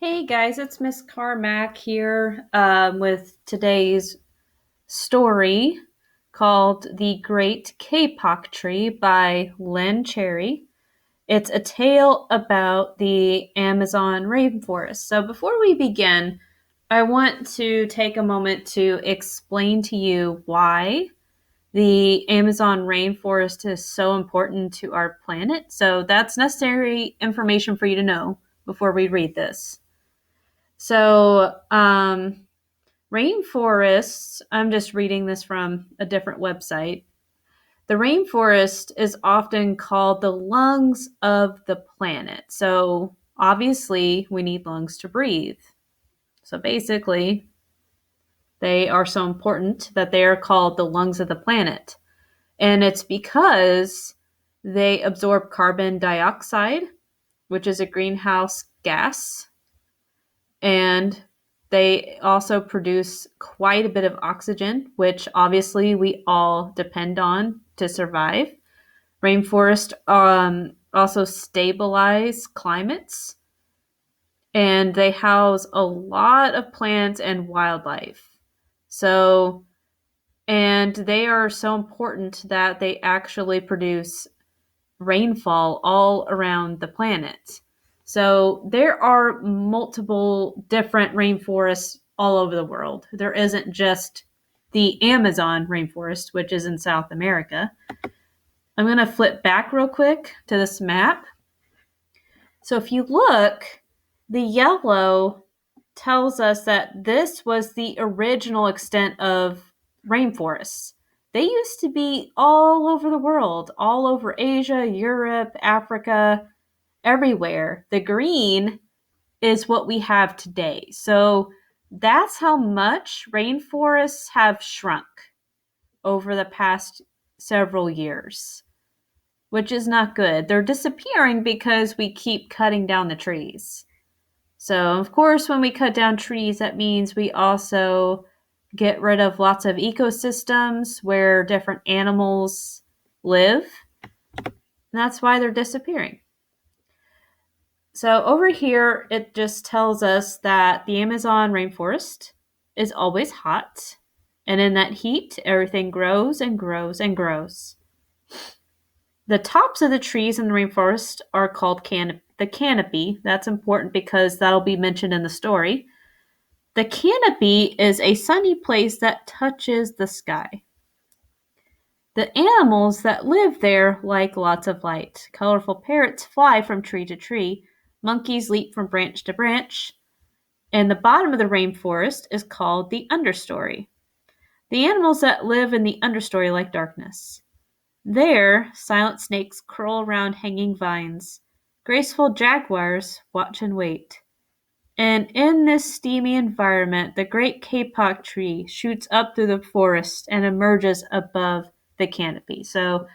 Hey guys, it's Miss Carmack here with today's story called The Great Kapok Tree by Lynn Cherry. It's a tale about the Amazon rainforest. So before we begin, I want to take a moment to explain to you why the Amazon rainforest is so important to our planet. So that's necessary information for you to know before we read this. So, rainforests, I'm just reading this from a different website. The rainforest is often called the lungs of the planet. So, obviously, we need lungs to breathe. So, basically, they are so important that they are called the lungs of the planet. And it's because they absorb carbon dioxide, which is a greenhouse gas, and they also produce quite a bit of oxygen, which obviously we all depend on to survive. Rainforests also stabilize climates, and they house a lot of plants and wildlife. So, and they are so important that they actually produce rainfall all around the planet. So there are multiple different rainforests all over the world. There isn't just the Amazon rainforest, which is in South America. I'm going to flip back real quick to this map. So if you look, the yellow tells us that this was the original extent of rainforests. They used to be all over the world, all over Asia, Europe, Africa, everywhere. The green is what we have today. So that's how much rainforests have shrunk over the past several years, which is not good. They're disappearing because we keep cutting down the trees. So, of course, when we cut down trees, that means we also get rid of lots of ecosystems where different animals live. And that's why they're disappearing. So, over here, it just tells us that the Amazon rainforest is always hot. And in that heat, everything grows and grows and grows. The tops of the trees in the rainforest are called the canopy. That's important because that'll be mentioned in the story. The canopy is a sunny place that touches the sky. The animals that live there like lots of light. Colorful parrots fly from tree to tree. Monkeys leap from branch to branch. And the bottom of the rainforest is called the understory. The animals that live in the understory like darkness. There, silent snakes curl around hanging vines. Graceful jaguars watch and wait. And in this steamy environment, the great kapok tree shoots up through the forest and emerges above the canopy. So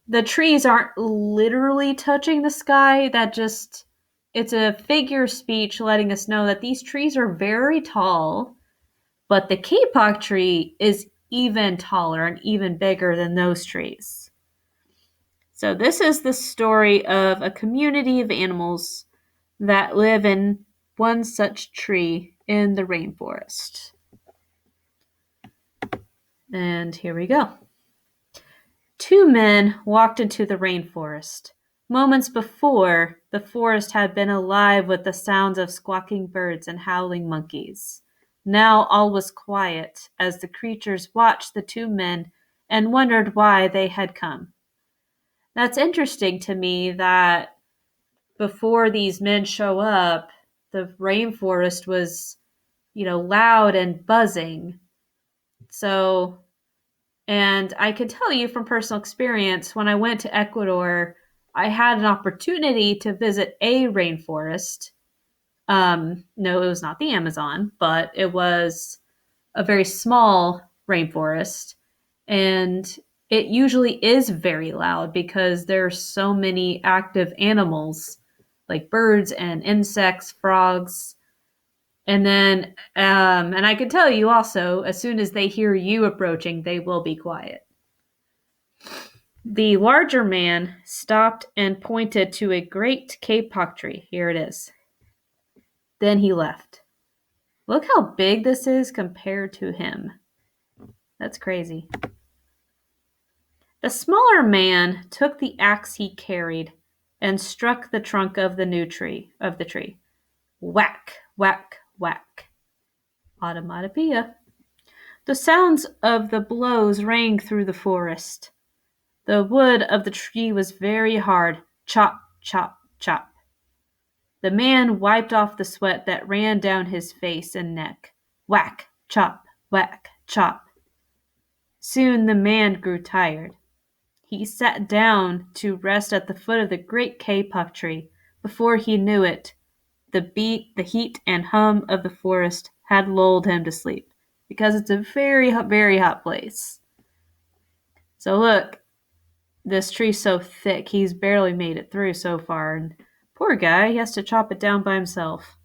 the trees aren't literally touching the sky. It's a figure of speech letting us know that these trees are very tall, but the kapok tree is even taller and even bigger than those trees. So this is the story of a community of animals that live in one such tree in the rainforest. And here we go. Two men walked into the rainforest. Moments before, the forest had been alive with the sounds of squawking birds and howling monkeys. Now all was quiet as the creatures watched the two men and wondered why they had come. That's interesting to me that before these men show up, the rainforest was, loud and buzzing. So, and I can tell you from personal experience, when I went to Ecuador, I had an opportunity to visit a rainforest. No, it was not the Amazon, but it was a very small rainforest. And it usually is very loud because there's so many active animals like birds and insects, frogs. And then, and I can tell you also, as soon as they hear you approaching, they will be quiet. The larger man stopped and pointed to a great kapok tree. Here it is. Then he left. Look how big this is compared to him. That's crazy. The smaller man took the axe he carried and struck the trunk of the tree. Whack, whack, whack. Automatopoeia. The sounds of the blows rang through the forest. The wood of the tree was very hard. Chop, chop, chop. The man wiped off the sweat that ran down his face and neck. Whack, chop, whack, chop. Soon the man grew tired. He sat down to rest at the foot of the great kapok tree. Before he knew it, the heat and hum of the forest had lulled him to sleep, because it's a very, very hot place. So look, this tree's so thick, he's barely made it through so far, and poor guy, he has to chop it down by himself.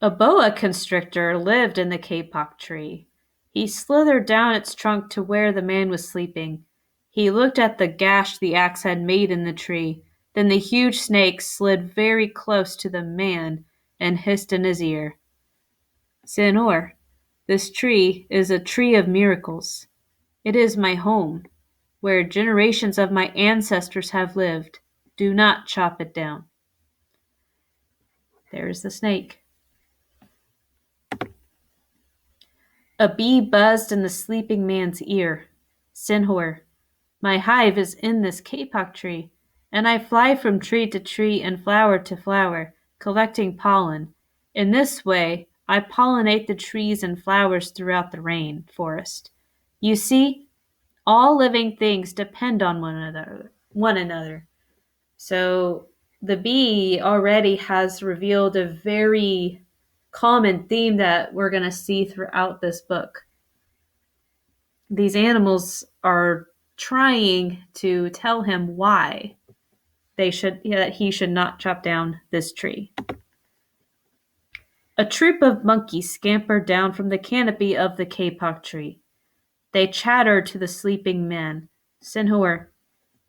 A boa constrictor lived in the kapok tree. He slithered down its trunk to where the man was sleeping. He looked at the gash the axe had made in the tree. Then the huge snake slid very close to the man and hissed in his ear. Senor, this tree is a tree of miracles. It is my home, where generations of my ancestors have lived. Do not chop it down. There's the snake. A bee buzzed in the sleeping man's ear. Senhor, my hive is in this kapok tree, and I fly from tree to tree and flower to flower, collecting pollen. In this way, I pollinate the trees and flowers throughout the rain forest. You see, all living things depend on one another. So the bee already has revealed a very common theme that we're going to see throughout this book. These animals are trying to tell him why that he should not chop down this tree. A troop of monkeys scampered down from the canopy of the kapok tree. They chattered to the sleeping man. Senhor,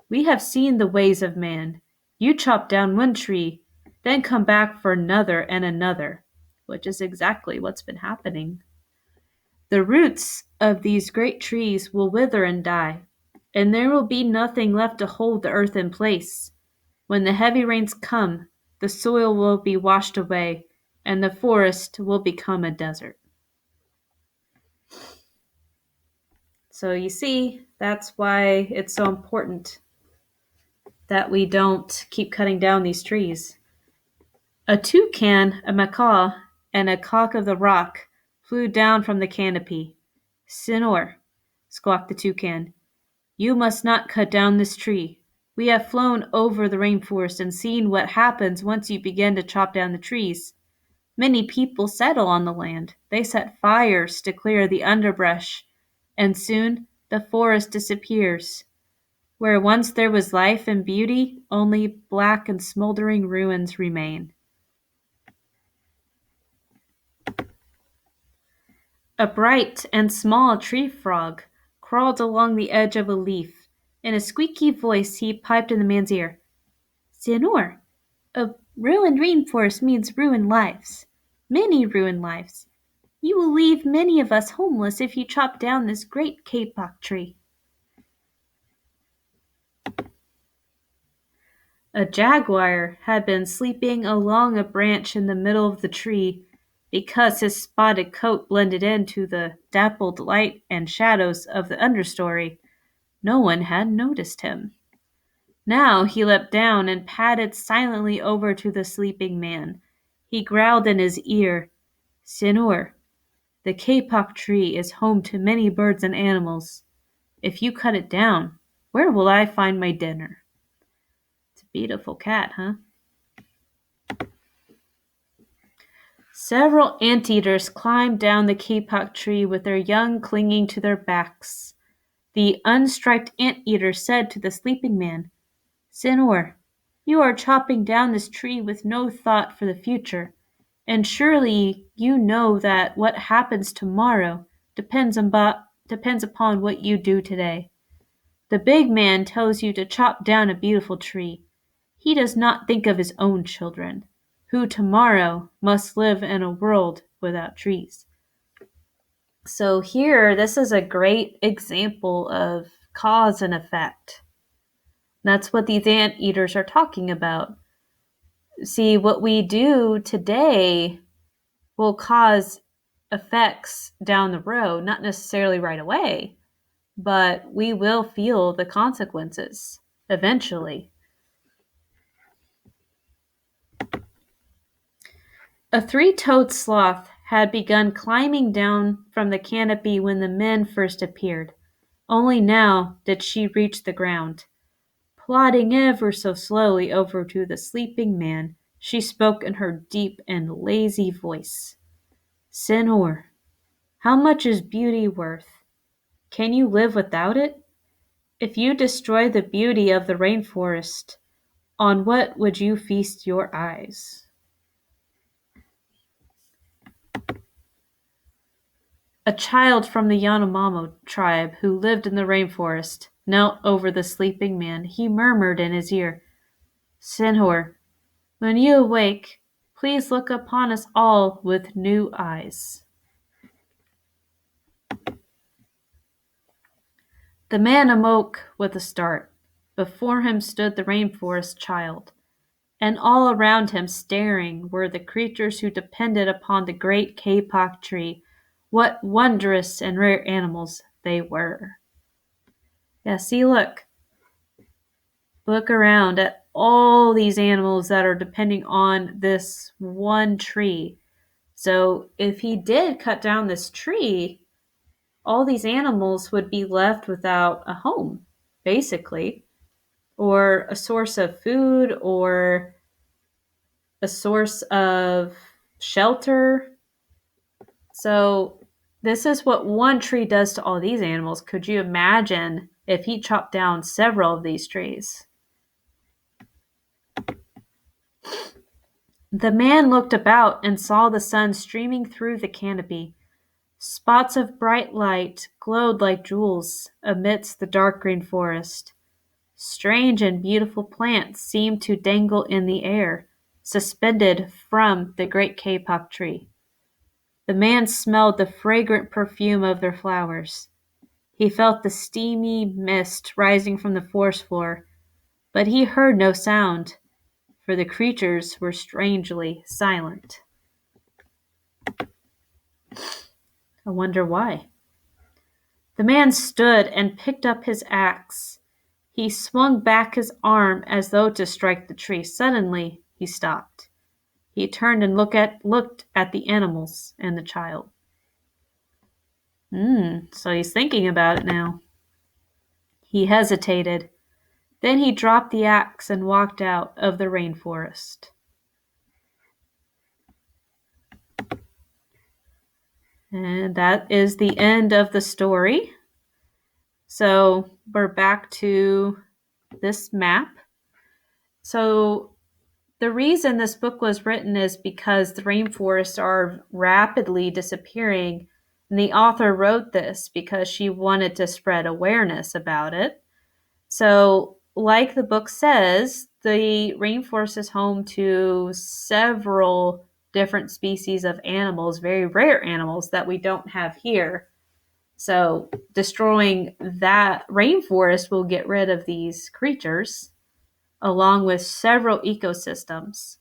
we have seen the ways of man. You chop down one tree, then come back for another and another, which is exactly what's been happening. The roots of these great trees will wither and die, and there will be nothing left to hold the earth in place. When the heavy rains come, the soil will be washed away, and the forest will become a desert. So you see, that's why it's so important that we don't keep cutting down these trees. A toucan, a macaw, and a cock of the rock flew down from the canopy. Senor, squawked the toucan, you must not cut down this tree. We have flown over the rainforest and seen what happens once you begin to chop down the trees. Many people settle on the land. They set fires to clear the underbrush, and soon the forest disappears. Where once there was life and beauty, only black and smoldering ruins remain. A bright and small tree frog crawled along the edge of a leaf. In a squeaky voice, he piped in the man's ear. Senor, a ruined rainforest means ruined lives. Many ruined lives. You will leave many of us homeless if you chop down this great kapok tree. A jaguar had been sleeping along a branch in the middle of the tree. Because his spotted coat blended into the dappled light and shadows of the understory, no one had noticed him. Now he leapt down and padded silently over to the sleeping man. He growled in his ear, Senor, the kapok tree is home to many birds and animals. If you cut it down, where will I find my dinner? It's a beautiful cat, huh? Several anteaters climbed down the kapok tree with their young clinging to their backs. The unstriped anteater said to the sleeping man, Senor, you are chopping down this tree with no thought for the future, and surely you know that what happens tomorrow depends upon what you do today. The big man tells you to chop down a beautiful tree. He does not think of his own children, who tomorrow must live in a world without trees. So here, this is a great example of cause and effect. That's what these anteaters are talking about. See, what we do today will cause effects down the road, not necessarily right away, but we will feel the consequences eventually. A three-toed sloth had begun climbing down from the canopy when the men first appeared. Only now did she reach the ground. Plodding ever so slowly over to the sleeping man, she spoke in her deep and lazy voice. Senor, how much is beauty worth? Can you live without it? If you destroy the beauty of the rainforest, on what would you feast your eyes? A child from the Yanomamo tribe who lived in the rainforest knelt over the sleeping man. He murmured in his ear, Senhor, when you awake, please look upon us all with new eyes. The man awoke with a start. Before him stood the rainforest child, and all around him staring were the creatures who depended upon the great kapok tree. What wondrous and rare animals they were. Yeah, see, look. Look around at all these animals that are depending on this one tree. So if he did cut down this tree, all these animals would be left without a home, basically, or a source of food or a source of shelter. So this is what one tree does to all these animals. Could you imagine if he chopped down several of these trees? The man looked about and saw the sun streaming through the canopy. Spots of bright light glowed like jewels amidst the dark green forest. Strange and beautiful plants seemed to dangle in the air, suspended from the great kapok tree. The man smelled the fragrant perfume of their flowers. He felt the steamy mist rising from the forest floor, but he heard no sound, for the creatures were strangely silent. I wonder why. The man stood and picked up his axe. He swung back his arm as though to strike the tree. Suddenly, he stopped. He turned and looked at the animals and the child. So he's thinking about it now. He hesitated. Then he dropped the axe and walked out of the rainforest. And that is the end of the story. So we're back to this map. So the reason this book was written is because the rainforests are rapidly disappearing. And the author wrote this because she wanted to spread awareness about it. So, like the book says, the rainforest is home to several different species of animals, very rare animals that we don't have here. So, destroying that rainforest will get rid of these creatures, along with several ecosystems.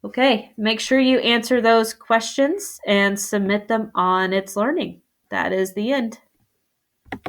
Okay, make sure you answer those questions and submit them on It's Learning. That is the end.